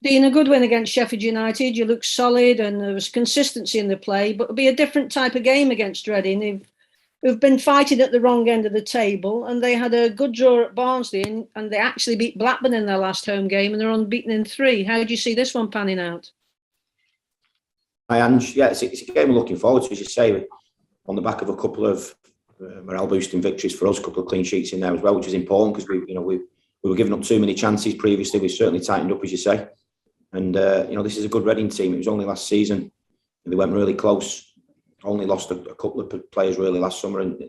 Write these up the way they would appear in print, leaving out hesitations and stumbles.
Dean, a good win against Sheffield United. You look solid and there was consistency in the play, but it'll be a different type of game against Reading, who've been fighting at the wrong end of the table, and they had a good draw at Barnsley, and they actually beat Blackburn in their last home game, and they're unbeaten in 3. How do you see this one panning out? Yeah, it's a game we're looking forward to, as you say, on the back of a couple of morale-boosting victories for us, a couple of clean sheets in there as well, which is important because we were giving up too many chances previously. We certainly tightened up, as you say, and this is a good Reading team. It was only last season they went really close. Only lost a couple of players really last summer, and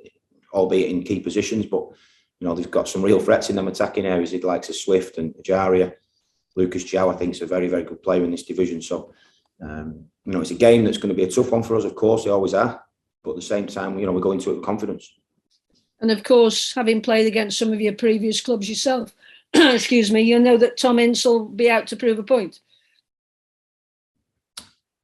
albeit in key positions, but they've got some real threats in them attacking areas. The likes of Swift and Ajaria. Lucas Jow, I think, is a very, very good player in this division. So, it's a game that's going to be a tough one for us, of course, they always are. But at the same time, we go into it with confidence. And of course, having played against some of your previous clubs yourself, excuse me, you know that Tom Ince will be out to prove a point.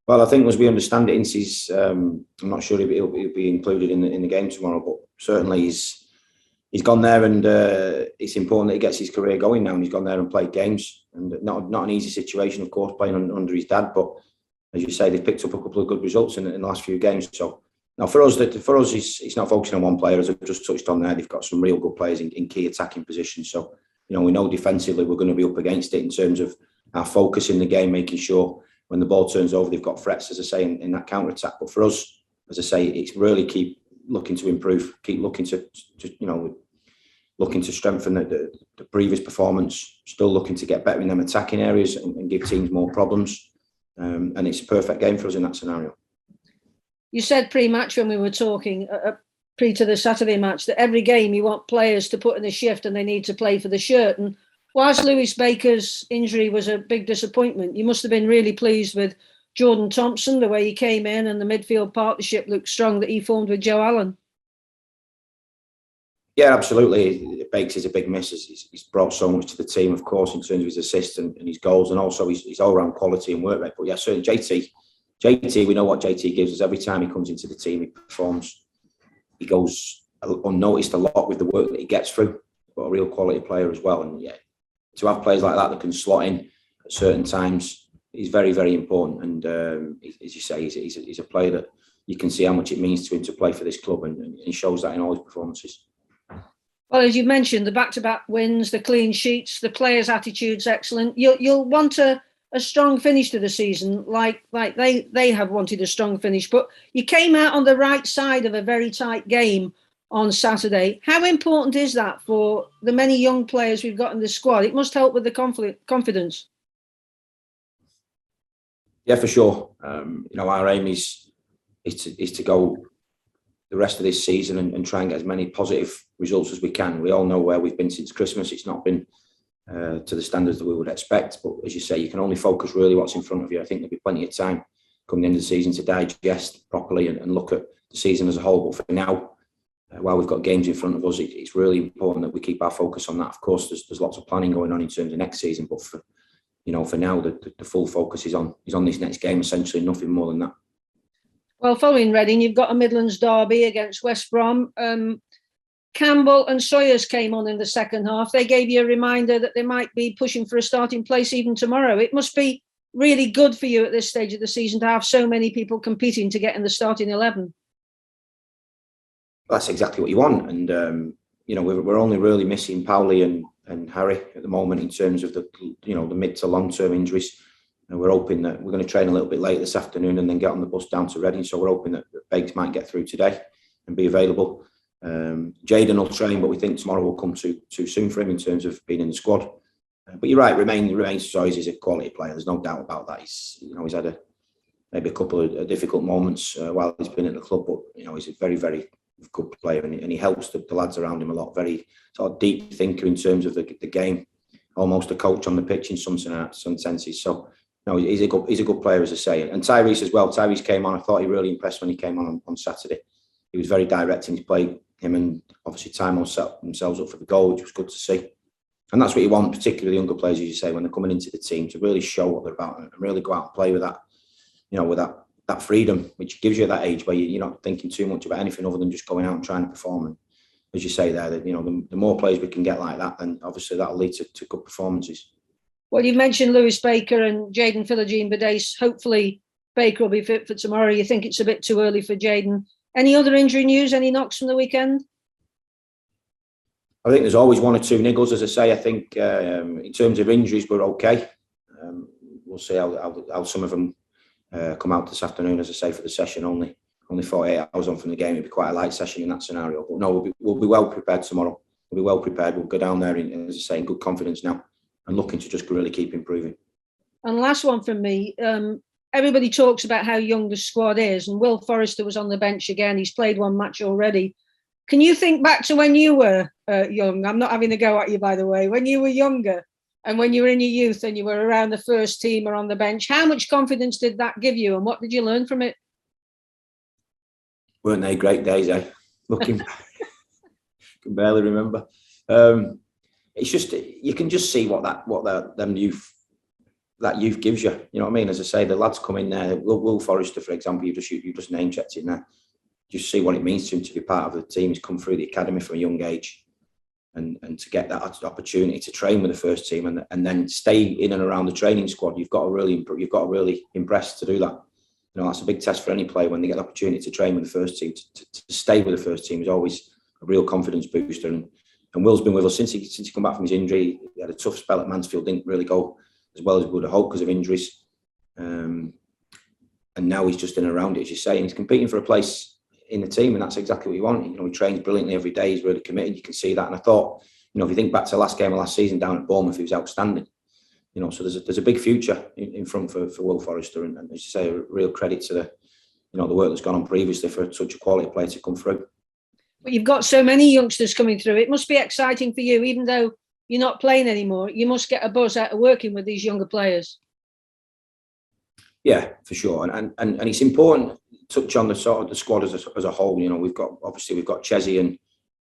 Well, I think as we understand it, Ince's, I'm not sure he'll be included in the game tomorrow, but certainly he's gone there, and it's important that he gets his career going now. And he's gone there and played games, and not an easy situation, of course, playing under his dad. But as you say, they've picked up a couple of good results in the last few games. So now for us, it's not focusing on one player, as I've just touched on there. They've got some real good players in key attacking positions. So we know defensively we're going to be up against it in terms of our focus in the game, making sure when the ball turns over, they've got threats, as I say, in that counter attack. But for us, as I say, it's really keep looking to improve, keep looking to strengthen the previous performance, still looking to get better in them attacking areas and give teams more problems. And it's a perfect game for us in that scenario. You said pre-match when we were talking, pre to the Saturday match, that every game you want players to put in a shift and they need to play for the shirt. And whilst Lewis Baker's injury was a big disappointment, you must have been really pleased with Jordan Thompson, the way he came in, and the midfield partnership looked strong that he formed with Joe Allen. Yeah, absolutely. Bakes is a big miss. He's brought so much to the team, of course, in terms of his assists and his goals, and also his all-round quality and work rate. But yeah, certainly JT, we know what JT gives us. Every time he comes into the team, he performs. He goes unnoticed a lot with the work that he gets through. But a real quality player as well. And yeah, to have players like that can slot in at certain times is very, very important. And as you say, he's a player that you can see how much it means to him to play for this club, and he shows that in all his performances. Well, as you mentioned, the back-to-back wins, the clean sheets, the players' attitude's excellent. You'll want a strong finish to the season, like they have wanted a strong finish. But you came out on the right side of a very tight game on Saturday. How important is that for the many young players we've got in the squad? It must help with the confidence. Yeah, for sure. Our aim is to go the rest of this season and try and get as many positive results as we can. We all know where we've been since Christmas. It's not been to the standards that we would expect. But as you say, you can only focus really what's in front of you. I think there'll be plenty of time coming the end of the season to digest properly and look at the season as a whole. But for now, while we've got games in front of us, it's really important that we keep our focus on that. Of course, there's lots of planning going on in terms of next season. But for now, the full focus is on this next game, essentially, nothing more than that. Well, following Reading, you've got a Midlands derby against West Brom. Campbell and Sawyers came on in the second half. They gave you a reminder that they might be pushing for a starting place even tomorrow. It must be really good for you at this stage of the season to have so many people competing to get in the starting 11. That's exactly what you want. And, we're only really missing Powley and Harry at the moment in terms of the mid to long-term injuries. And we're hoping that we're going to train a little bit late this afternoon and then get on the bus down to Reading. So we're hoping that Beggs might get through today and be available. Jayden will train, but we think tomorrow will come too soon for him in terms of being in the squad. But you're right, remains Sawyers is a quality player. There's no doubt about that. He's had maybe a couple of difficult moments while he's been at the club, but he's a very, very good player, and he helps the lads around him a lot. Very sort of deep thinker in terms of the game, almost a coach on the pitch in some senses. So. No, he's a good player, as I say. And Tyrese as well. Tyrese came on. I thought he really impressed when he came on Saturday. He was very direct in his play. Him and obviously Timo set themselves up for the goal, which was good to see. And that's what you want, particularly the younger players, as you say, when they're coming into the team, to really show what they're about and really go out and play with that, with that freedom, which gives you at that age where you're not thinking too much about anything other than just going out and trying to perform. And as you say there, that the more players we can get like that, then obviously that'll lead to good performances. Well, you mentioned Lewis Baker and Jaden Philogene-Bidace. Hopefully, Baker will be fit for tomorrow. You think it's a bit too early for Jaden? Any other injury news? Any knocks from the weekend? I think there's always one or two niggles, as I say. I think in terms of injuries, we're okay. We'll see how some of them come out this afternoon, as I say, for the session. Only 48 hours on from the game. It'd be quite a light session in that scenario. But no, we'll be well prepared tomorrow. We'll be well prepared. We'll go down there, as I say, in good confidence now and looking to just really keep improving. And last one from me. Everybody talks about how young the squad is, and Will Forrester was on the bench again. He's played one match already. Can you think back to when you were young? I'm not having a go at you, by the way. When you were younger and when you were in your youth and you were around the first team or on the bench, how much confidence did that give you and what did you learn from it? Weren't they great days, eh? Looking, can barely remember. It's just, you can just see what that youth gives you. You know what I mean? As I say, the lads come in there. Will Forrester, for example, you just name checked in there. Just see what it means to him to be part of the team. He's come through the academy from a young age, and to get that opportunity to train with the first team and then stay in and around the training squad. You've got to really impress to do that. You know, that's a big test for any player when they get the opportunity to train with the first team. To stay with the first team is always a real confidence booster. And Will's been with us since he come back from his injury. He had a tough spell at Mansfield, didn't really go as well as we would have hoped because of injuries. And now he's just in and around it, as you say, and he's competing for a place in the team, and that's exactly what you want. You know, he trains brilliantly every day. He's really committed. You can see that. And I thought, you know, if you think back to the last game of last season down at Bournemouth, he was outstanding. You know, so there's a big future in front for Will Forrester, and as you say, a real credit to the work that's gone on previously for such a quality player to come through. But you've got so many youngsters coming through. It must be exciting for you, even though you're not playing anymore. You must get a buzz out of working with these younger players. Yeah, for sure, and it's important to touch on the sort of the squad as a whole. You know, we've got Chesney and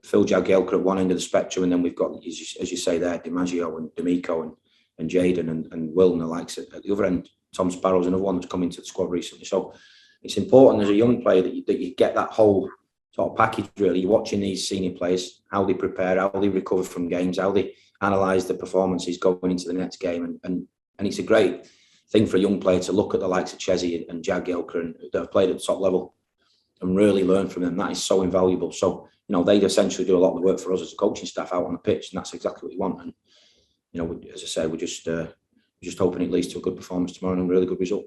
Phil Jagielka at one end of the spectrum, and then we've got, as you say there, DiMaggio and D'Amico and Jaden and Will and the likes at the other end. Tom Sparrow's another one that's come into the squad recently. So it's important as a young player that you get that whole sort of package, really. You're watching these senior players, how they prepare, how they recover from games, how they analyse the performances going into the next game. And it's a great thing for a young player to look at the likes of Chesney and Jagielka and that have played at the top level and really learn from them. That is so invaluable. So, you know, they essentially do a lot of the work for us as a coaching staff out on the pitch, and that's exactly what you want. And, you know, as I say, we're just hoping it leads to a good performance tomorrow and a really good result.